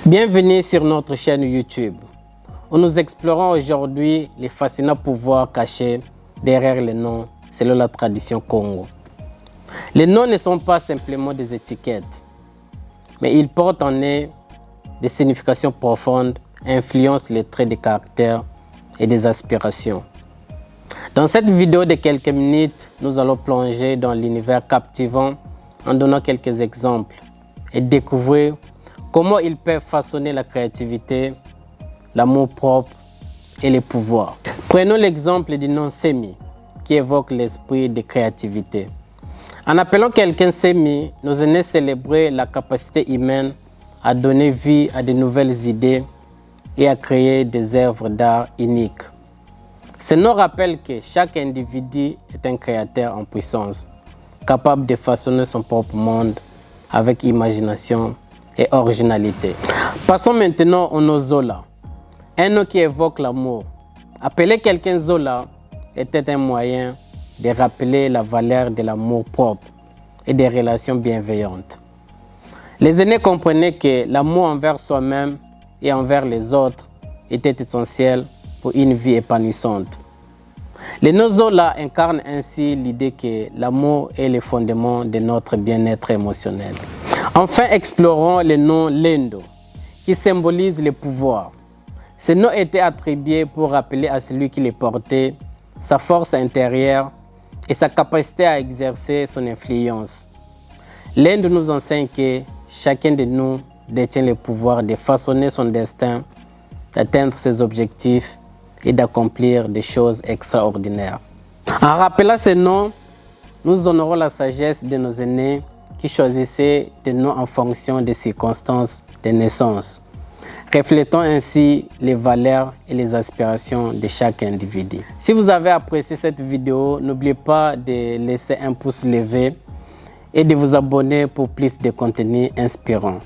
Bienvenue sur notre chaîne YouTube, où nous explorons aujourd'hui les fascinants pouvoirs cachés derrière les noms selon la tradition Congo. Les noms ne sont pas simplement des étiquettes, mais ils portent en eux des significations profondes et influencent les traits de caractère et des aspirations. Dans cette vidéo de quelques minutes, nous allons plonger dans l'univers captivant en donnant quelques exemples et découvrir comment ils peuvent façonner la créativité, l'amour propre et les pouvoirs. Prenons l'exemple du nom Semi, qui évoque l'esprit de créativité. En appelant quelqu'un Semi, nous aînés célébrer la capacité humaine à donner vie à de nouvelles idées et à créer des œuvres d'art uniques. Ce nom rappelle que chaque individu est un créateur en puissance, capable de façonner son propre monde avec imagination et originalité. Passons maintenant au nom Zola, un nom qui évoque l'amour. Appeler quelqu'un Zola était un moyen de rappeler la valeur de l'amour propre et des relations bienveillantes. Les aînés comprenaient que l'amour envers soi-même et envers les autres était essentiel pour une vie épanouissante. Le nom Zola incarne ainsi l'idée que l'amour est le fondement de notre bien-être émotionnel. Enfin, explorons le nom Lendo, qui symbolise le pouvoir. Ce nom était attribué pour rappeler à celui qui le portait sa force intérieure et sa capacité à exercer son influence. Lendo nous enseigne que chacun de nous détient le pouvoir de façonner son destin, d'atteindre ses objectifs et d'accomplir des choses extraordinaires. En rappelant ces noms, nous honorons la sagesse de nos aînés qui choisissaient des noms en fonction des circonstances de naissance, reflétant ainsi les valeurs et les aspirations de chaque individu. Si vous avez apprécié cette vidéo, n'oubliez pas de laisser un pouce levé et de vous abonner pour plus de contenu inspirant.